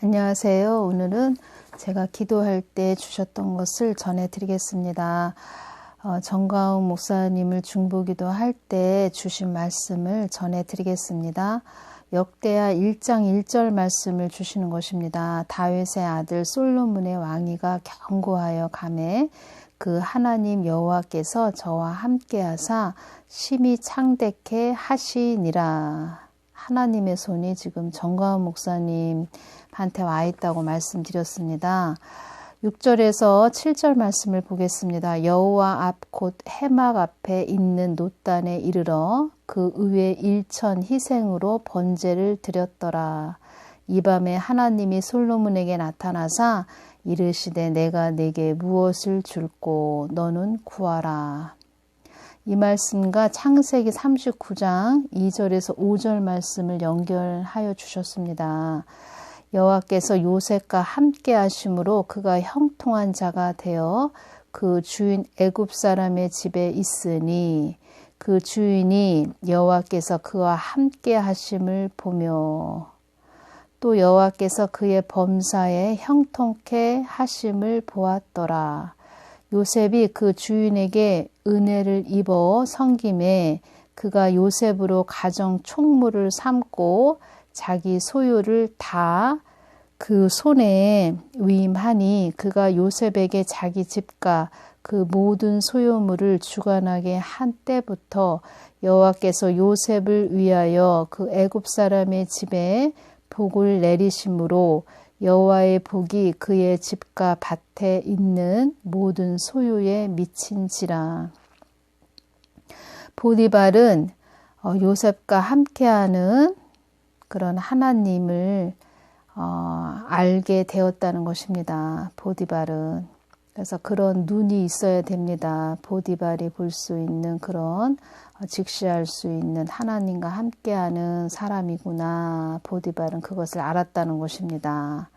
안녕하세요. 오늘은 제가 기도할 때 주셨던 것을 전해드리겠습니다. 정가훈 목사님을 중보기도 할 때 주신 말씀을 전해드리겠습니다. 역대하 1장 1절 말씀을 주시는 것입니다. 다윗의 아들 솔로몬의 왕위가 견고하여 가매 그 하나님 여호와께서 저와 함께하사 심히 창대케 하시니라. 하나님의 손이 지금 정가훈 목사님한테 와 있다고 말씀드렸습니다. 6절에서 7절 말씀을 보겠습니다. 여호와 앞 곧 해막 앞에 있는 놋단에 이르러 그 위에 일천 희생으로 번제를 드렸더라. 이 밤에 하나님이 솔로몬에게 나타나사 이르시되 내가 네게 무엇을 줄꼬 너는 구하라. 이 말씀과 창세기 39장 2절에서 5절 말씀을 연결하여 주셨습니다. 여호와께서 요셉과 함께 하심으로 그가 형통한 자가 되어 그 주인 애굽 사람의 집에 있으니 그 주인이 여호와께서 그와 함께 하심을 보며 또 여호와께서 그의 범사에 형통케 하심을 보았더라. 요셉이 그 주인에게 은혜를 입어 섬김에 그가 요셉으로 가정 총무를 삼고 자기 소유를 다 그 손에 위임하니 그가 요셉에게 자기 집과 그 모든 소유물을 주관하게 한 때부터 여호와께서 요셉을 위하여 그 애굽 사람의 집에 복을 내리심으로 여호와의 복이 그의 집과 밭에 있는 모든 소유에 미친지라. 보디발은 요셉과 함께하는 그런 하나님을 알게 되었다는 것입니다. 보디발은. 그래서 그런 눈이 있어야 됩니다. 보디발이 볼 수 있는 그런 직시할 수 있는 하나님과 함께하는 사람이구나. 보디발은 그것을 알았다는 것입니다.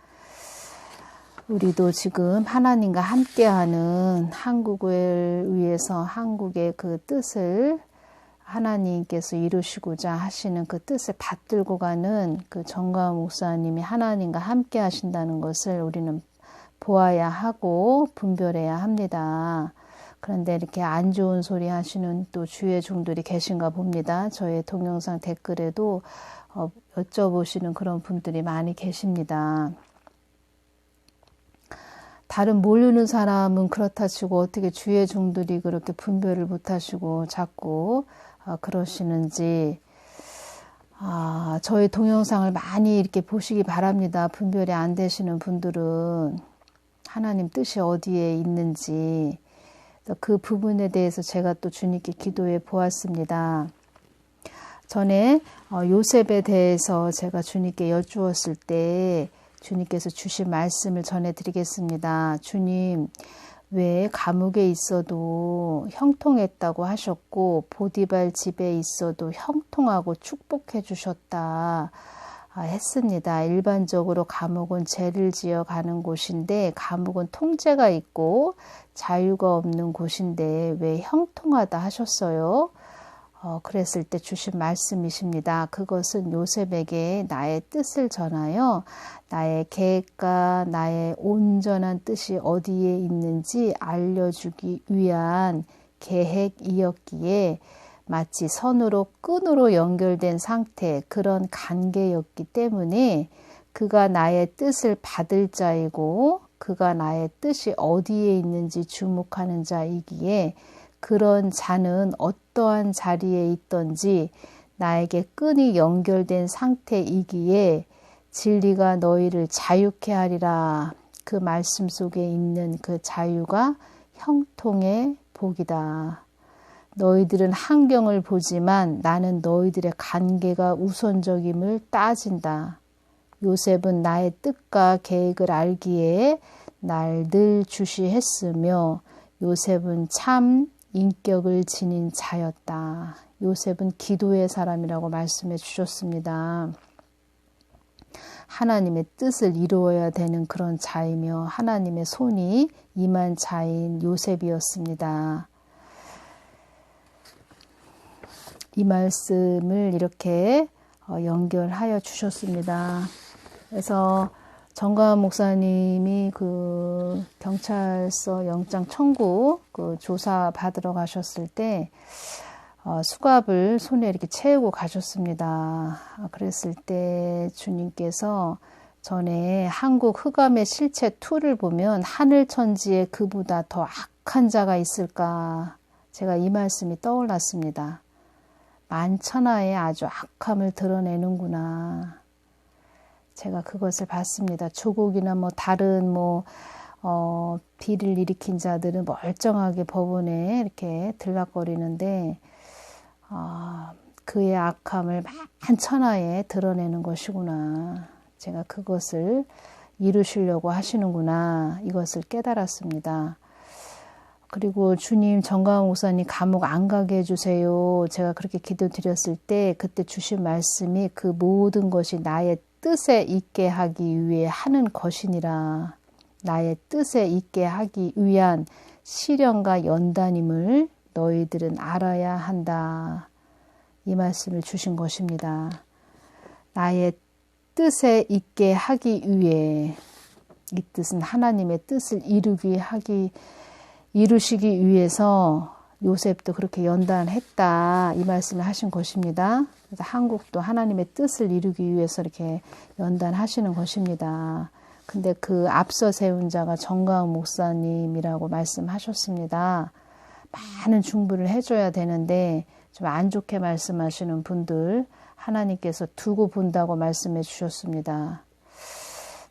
우리도 지금 하나님과 함께하는 한국을 위해서 한국의 그 뜻을 하나님께서 이루시고자 하시는 그 뜻을 받들고 가는 그 정가훈 목사님이 하나님과 함께 하신다는 것을 우리는 보아야 하고 분별해야 합니다. 그런데 이렇게 안 좋은 소리 하시는 또 주의 종들이 계신가 봅니다. 저의 동영상 댓글에도 여쭤보시는 그런 분들이 많이 계십니다. 다른 모르는 사람은 그렇다 치고 어떻게 주의 종들이 그렇게 분별을 못하시고 자꾸 그러시는지 저희 동영상을 많이 이렇게 보시기 바랍니다. 분별이 안 되시는 분들은 하나님 뜻이 어디에 있는지 그 부분에 대해서 제가 또 주님께 기도해 보았습니다. 전에 요셉에 대해서 제가 주님께 여쭈었을 때 주님께서 주신 말씀을 전해드리겠습니다. 주님, 왜 감옥에 있어도 형통했다고 하셨고 보디발 집에 있어도 형통하고 축복해 주셨다 했습니다. 일반적으로 감옥은 죄를 지어 가는 곳인데 감옥은 통제가 있고 자유가 없는 곳인데 왜 형통하다 하셨어요? 그랬을 때 주신 말씀이십니다. 그것은 요셉에게 나의 뜻을 전하여 나의 계획과 나의 온전한 뜻이 어디에 있는지 알려주기 위한 계획이었기에 마치 선으로 끈으로 연결된 상태 그런 관계였기 때문에 그가 나의 뜻을 받을 자이고 그가 나의 뜻이 어디에 있는지 주목하는 자이기에 그런 자는 어떠한 자리에 있든지 나에게 끈이 연결된 상태이기에 진리가 너희를 자유케 하리라. 그 말씀 속에 있는 그 자유가 형통의 복이다. 너희들은 환경을 보지만 나는 너희들의 관계가 우선적임을 따진다. 요셉은 나의 뜻과 계획을 알기에 날 늘 주시했으며 요셉은 참 인격을 지닌 자였다. 요셉은 기도의 사람이라고 말씀해 주셨습니다. 하나님의 뜻을 이루어야 되는 그런 자이며 하나님의 손이 임한 자인 요셉이었습니다. 이 말씀을 이렇게 연결하여 주셨습니다. 그래서 정가은 목사님이 그 경찰서 영장 청구 그 조사 받으러 가셨을 때 수갑을 손에 이렇게 채우고 가셨습니다. 그랬을 때 주님께서 전에 한국 흑암의 실체 2를 보면 하늘천지에 그보다 더 악한 자가 있을까? 제가 이 말씀이 떠올랐습니다. 만천하에 아주 악함을 드러내는구나. 제가 그것을 봤습니다. 조국이나 뭐 다른 비를 일으킨 자들은 멀쩡하게 법원에 이렇게 들락거리는데 그의 악함을 만천하에 드러내는 것이구나. 제가 그것을 이루시려고 하시는구나. 이것을 깨달았습니다. 그리고 주님 정가은 목사님 감옥 안 가게 해주세요. 제가 그렇게 기도드렸을 때 그때 주신 말씀이 그 모든 것이 나의 뜻에 있게 하기 위해 하는 것이니라. 나의 뜻에 있게 하기 위한 시련과 연단임을 너희들은 알아야 한다. 이 말씀을 주신 것입니다. 나의 뜻에 있게 하기 위해, 이 뜻은 하나님의 뜻을 이루시기 위해서 요셉도 그렇게 연단했다. 이 말씀을 하신 것입니다. 그래서 한국도 하나님의 뜻을 이루기 위해서 이렇게 연단하시는 것입니다. 근데 그 앞서 세운 자가 정가은 목사님이라고 말씀하셨습니다. 많은 중보를 해줘야 되는데 좀 안 좋게 말씀하시는 분들 하나님께서 두고 본다고 말씀해 주셨습니다.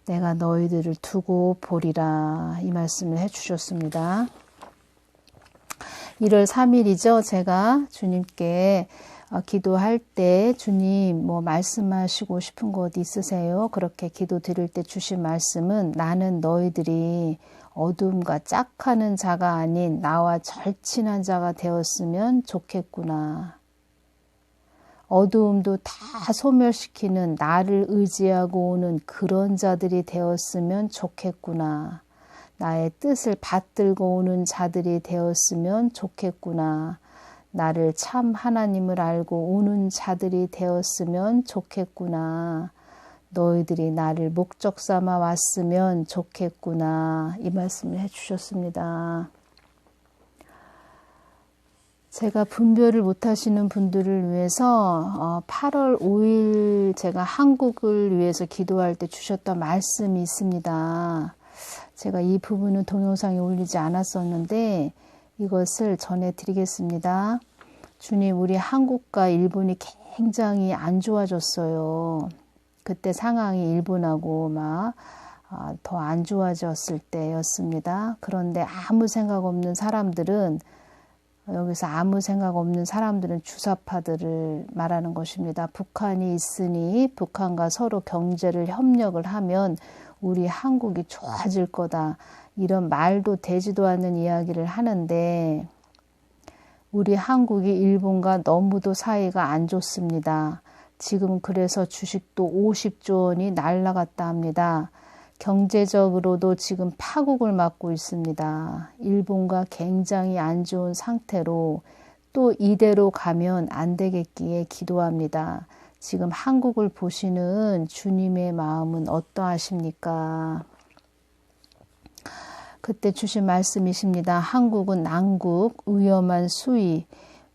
내가 너희들을 두고 보리라 이 말씀을 해 주셨습니다. 1월 3일이죠. 제가 주님께 기도할 때 주님 뭐 말씀하시고 싶은 것 있으세요? 그렇게 기도 드릴 때 주신 말씀은 나는 너희들이 어둠과 짝하는 자가 아닌 나와 절친한 자가 되었으면 좋겠구나. 어두움도 다 소멸시키는 나를 의지하고 오는 그런 자들이 되었으면 좋겠구나. 나의 뜻을 받들고 오는 자들이 되었으면 좋겠구나. 나를 참 하나님을 알고 오는 자들이 되었으면 좋겠구나. 너희들이 나를 목적 삼아 왔으면 좋겠구나. 이 말씀을 해주셨습니다. 제가 분별을 못하시는 분들을 위해서 8월 5일 제가 한국을 위해서 기도할 때 주셨던 말씀이 있습니다. 제가 이 부분은 동영상에 올리지 않았었는데 이것을 전해드리겠습니다. 주님, 우리 한국과 일본이 굉장히 안 좋아졌어요. 그때 상황이 일본하고 더 안 좋아졌을 때였습니다. 그런데 아무 생각 없는 사람들은 여기서 아무 생각 없는 사람들은 주사파들을 말하는 것입니다. 북한이 있으니 북한과 서로 경제를 협력을 하면 우리 한국이 좋아질 거다. 이런 말도 되지도 않는 이야기를 하는데 우리 한국이 일본과 너무도 사이가 안 좋습니다. 지금 그래서 주식도 50조 원이 날아갔다 합니다. 경제적으로도 지금 파국을 맞고 있습니다. 일본과 굉장히 안 좋은 상태로 또 이대로 가면 안 되겠기에 기도합니다. 지금 한국을 보시는 주님의 마음은 어떠하십니까? 그때 주신 말씀이십니다. 한국은 난국, 위험한 수위,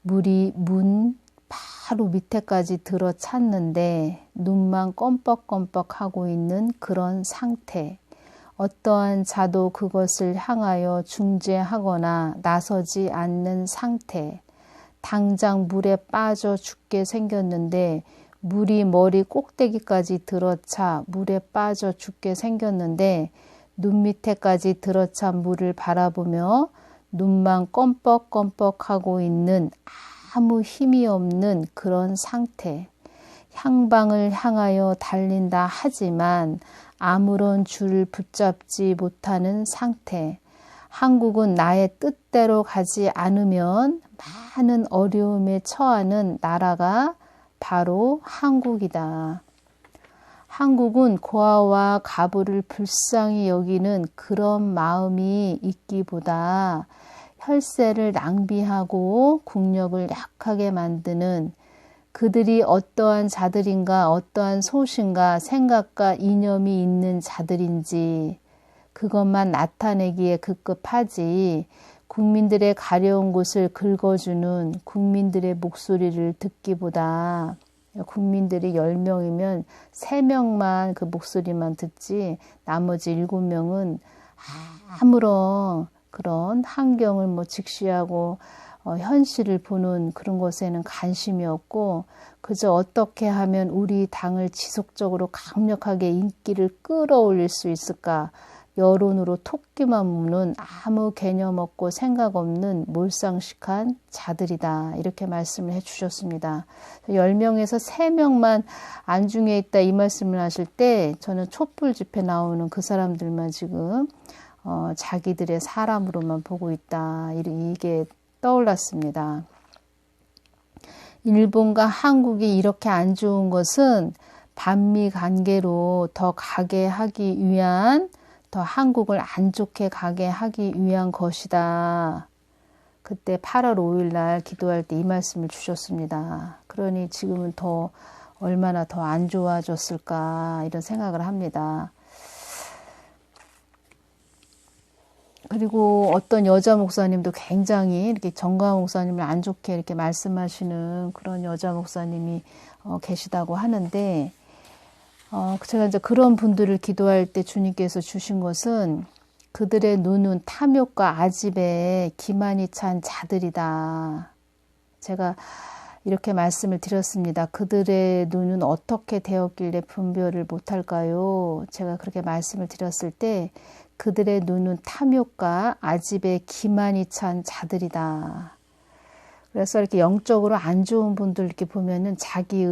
물이 문 바로 밑에까지 들어찼는데 눈만 껌뻑껌뻑하고 있는 그런 상태. 어떠한 자도 그것을 향하여 중재하거나 나서지 않는 상태. 당장 물에 빠져 죽게 생겼는데 물이 머리 꼭대기까지 들어차 물에 빠져 죽게 생겼는데 눈 밑에까지 들어찬 물을 바라보며 눈만 껌뻑껌뻑하고 있는 아무 힘이 없는 그런 상태. 향방을 향하여 달린다 하지만 아무런 줄을 붙잡지 못하는 상태. 한국은 나의 뜻대로 가지 않으면 많은 어려움에 처하는 나라가 바로 한국이다. 한국은 고아와 가부를 불쌍히 여기는 그런 마음이 있기보다 혈세를 낭비하고 국력을 약하게 만드는 그들이 어떠한 자들인가, 어떠한 소신과 생각과 이념이 있는 자들인지 그것만 나타내기에 급급하지 국민들의 가려운 곳을 긁어주는 국민들의 목소리를 듣기보다 국민들이 10명이면 3명만 그 목소리만 듣지 나머지 7명은 아무런 그런 환경을 직시하고 현실을 보는 그런 것에는 관심이 없고 그저 어떻게 하면 우리 당을 지속적으로 강력하게 인기를 끌어올릴 수 있을까 여론으로 토끼만 무는 아무 개념 없고 생각 없는 몰상식한 자들이다. 이렇게 말씀을 해주셨습니다. 10명에서 3명만 안중에 있다 이 말씀을 하실 때 저는 촛불 집회 나오는 그 사람들만 지금 자기들의 사람으로만 보고 있다. 이게 떠올랐습니다. 일본과 한국이 이렇게 안 좋은 것은 반미 관계로 더 가게 하기 위한 더 한국을 안 좋게 가게 하기 위한 것이다. 그때 8월 5일 날 기도할 때 이 말씀을 주셨습니다. 그러니 지금은 더 얼마나 더 안 좋아졌을까 이런 생각을 합니다. 그리고 어떤 여자 목사님도 굉장히 이렇게 정광 목사님을 안 좋게 이렇게 말씀하시는 그런 여자 목사님이 계시다고 하는데 제가 이제 그런 분들을 기도할 때 주님께서 주신 것은 그들의 눈은 탐욕과 아집에 기만이 찬 자들이다. 제가 이렇게 말씀을 드렸습니다. 그들의 눈은 어떻게 되었길래 분별을 못할까요? 제가 그렇게 말씀을 드렸을 때 그들의 눈은 탐욕과 아집에 기만이 찬 자들이다. 그래서 이렇게 영적으로 안 좋은 분들 이렇게 보면은 자기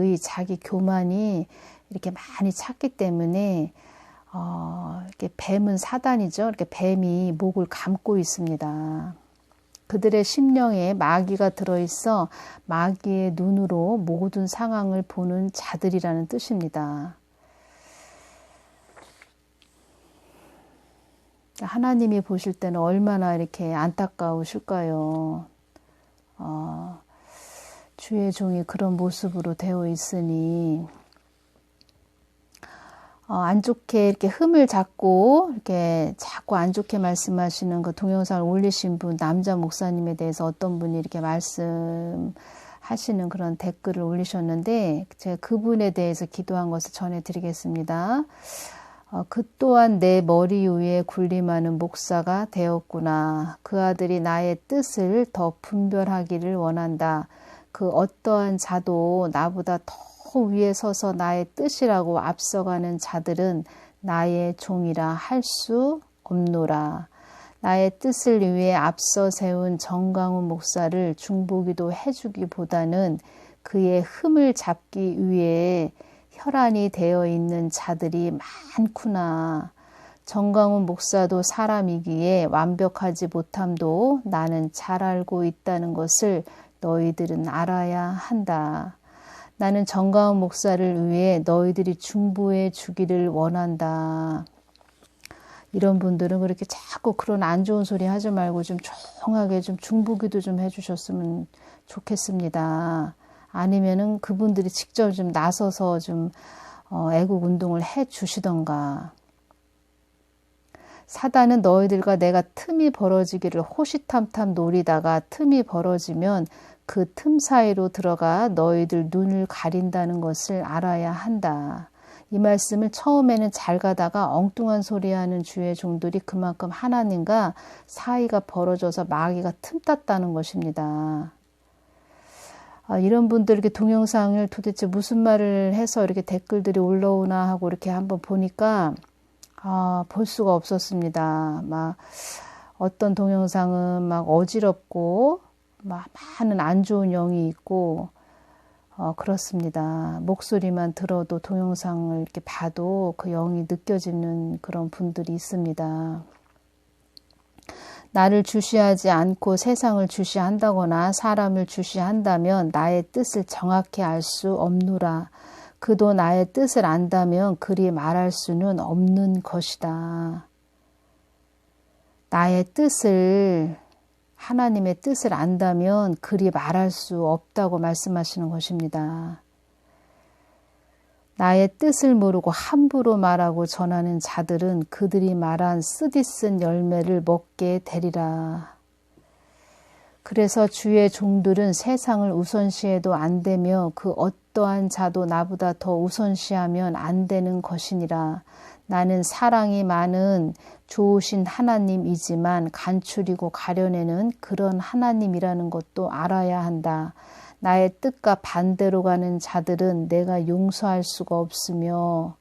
교만이 이렇게 많이 찼기 때문에 이렇게 뱀은 사단이죠. 이렇게 뱀이 목을 감고 있습니다. 그들의 심령에 마귀가 들어있어 마귀의 눈으로 모든 상황을 보는 자들이라는 뜻입니다. 하나님이 보실 때는 얼마나 이렇게 안타까우실까요? 주의 종이 그런 모습으로 되어 있으니 안 좋게 이렇게 흠을 잡고 이렇게 자꾸 안 좋게 말씀하시는 그 동영상을 올리신 분 남자 목사님에 대해서 어떤 분이 이렇게 말씀하시는 그런 댓글을 올리셨는데 제가 그분에 대해서 기도한 것을 전해드리겠습니다. 그 또한 내 머리 위에 군림하는 목사가 되었구나. 그 아들이 나의 뜻을 더 분별하기를 원한다. 그 어떠한 자도 나보다 더 위에 서서 나의 뜻이라고 앞서가는 자들은 나의 종이라 할 수 없노라. 나의 뜻을 위해 앞서 세운 정강훈 목사를 중보기도 해주기보다는 그의 흠을 잡기 위해 혈안이 되어 있는 자들이 많구나. 정강훈 목사도 사람이기에 완벽하지 못함도 나는 잘 알고 있다는 것을 너희들은 알아야 한다. 나는 정강훈 목사를 위해 너희들이 중보해 주기를 원한다. 이런 분들은 그렇게 자꾸 그런 안 좋은 소리 하지 말고 좀 조용하게 좀 중보기도 좀 해주셨으면 좋겠습니다. 아니면은 그분들이 직접 좀 나서서 좀 애국 운동을 해 주시던가. 사단은 너희들과 내가 틈이 벌어지기를 호시탐탐 노리다가 틈이 벌어지면 그 틈 사이로 들어가 너희들 눈을 가린다는 것을 알아야 한다. 이 말씀을 처음에는 잘 가다가 엉뚱한 소리하는 주의 종들이 그만큼 하나님과 사이가 벌어져서 마귀가 틈탔다는 것입니다. 이런 분들 이렇게 동영상을 도대체 무슨 말을 해서 이렇게 댓글들이 올라오나 하고 이렇게 한번 보니까 볼 수가 없었습니다. 막 어떤 동영상은 막 어지럽고 막 많은 안 좋은 영이 있고 그렇습니다. 목소리만 들어도 동영상을 이렇게 봐도 그 영이 느껴지는 그런 분들이 있습니다. 나를 주시하지 않고 세상을 주시한다거나 사람을 주시한다면 나의 뜻을 정확히 알 수 없노라. 그도 나의 뜻을 안다면 그리 말할 수는 없는 것이다. 나의 뜻을 하나님의 뜻을 안다면 그리 말할 수 없다고 말씀하시는 것입니다. 나의 뜻을 모르고 함부로 말하고 전하는 자들은 그들이 말한 쓰디쓴 열매를 먹게 되리라. 그래서 주의 종들은 세상을 우선시해도 안 되며 그 어떠한 자도 나보다 더 우선시하면 안 되는 것이니라. 나는 사랑이 많은 좋으신 하나님이지만 간추리고 가려내는 그런 하나님이라는 것도 알아야 한다. 나의 뜻과 반대로 가는 자들은 내가 용서할 수가 없으며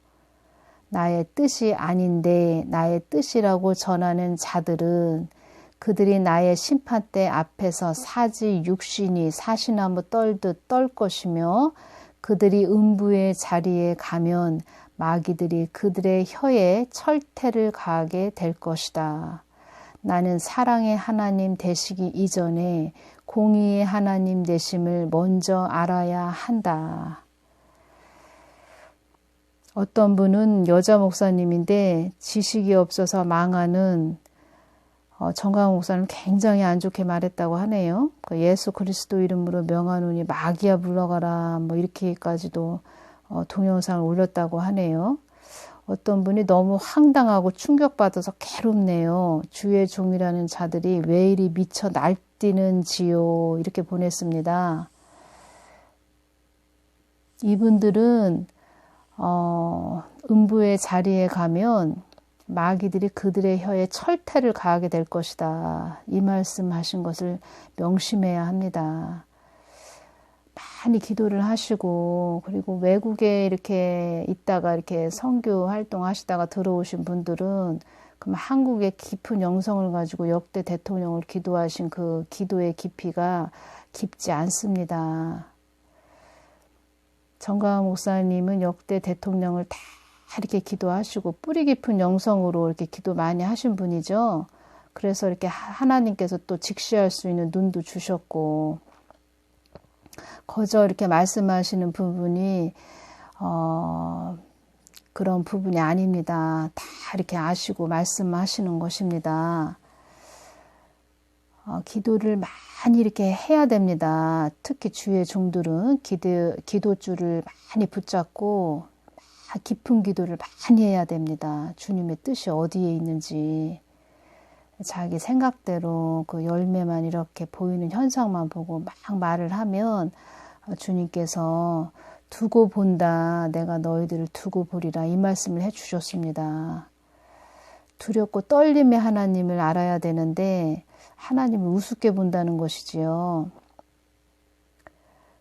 나의 뜻이 아닌데 나의 뜻이라고 전하는 자들은 그들이 나의 심판대 앞에서 사지 육신이 사시나무 떨듯 떨 것이며 그들이 음부의 자리에 가면 마귀들이 그들의 혀에 철퇴를 가하게 될 것이다. 나는 사랑의 하나님 되시기 이전에 공의의 하나님 되심을 먼저 알아야 한다. 어떤 분은 여자 목사님인데 지식이 없어서 망하는 정강 목사님 굉장히 안 좋게 말했다고 하네요. 예수 그리스도 이름으로 명하노니 마귀야 물러가라 뭐 이렇게까지도 동영상을 올렸다고 하네요. 어떤 분이 너무 황당하고 충격받아서 괴롭네요. 주의 종이라는 자들이 왜 이리 미쳐 날뛰는지요. 이렇게 보냈습니다. 이분들은 음부의 자리에 가면 마귀들이 그들의 혀에 철퇴를 가하게 될 것이다. 이 말씀하신 것을 명심해야 합니다. 많이 기도를 하시고 그리고 외국에 이렇게 있다가 이렇게 선교 활동하시다가 들어오신 분들은 그럼 한국의 깊은 영성을 가지고 역대 대통령을 기도하신 그 기도의 깊이가 깊지 않습니다. 정가은 목사님은 역대 대통령을 다 이렇게 기도하시고 뿌리 깊은 영성으로 이렇게 기도 많이 하신 분이죠. 그래서 이렇게 하나님께서 또 직시할 수 있는 눈도 주셨고 거저 이렇게 말씀하시는 부분이 그런 부분이 아닙니다. 다 이렇게 아시고 말씀하시는 것입니다. 기도를 많이 이렇게 해야 됩니다. 특히 주의 종들은 기도줄을 많이 붙잡고 깊은 기도를 많이 해야 됩니다. 주님의 뜻이 어디에 있는지 자기 생각대로 그 열매만 이렇게 보이는 현상만 보고 막 말을 하면 주님께서 두고 본다. 내가 너희들을 두고 보리라. 이 말씀을 해주셨습니다. 두렵고 떨림의 하나님을 알아야 되는데 하나님을 우습게 본다는 것이지요.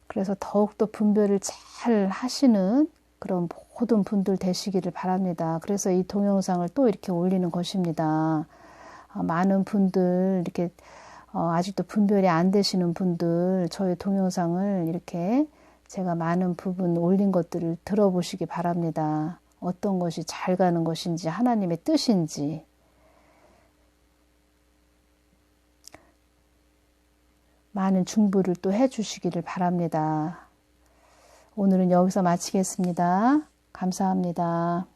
그래서 더욱더 분별을 잘 하시는 그런 모든 분들 되시기를 바랍니다. 그래서 이 동영상을 또 이렇게 올리는 것입니다. 많은 분들 이렇게 아직도 분별이 안 되시는 분들 저의 동영상을 이렇게 제가 많은 부분 올린 것들을 들어보시기 바랍니다. 어떤 것이 잘 가는 것인지 하나님의 뜻인지 많은 중보를 또 해주시기를 바랍니다. 오늘은 여기서 마치겠습니다. 감사합니다.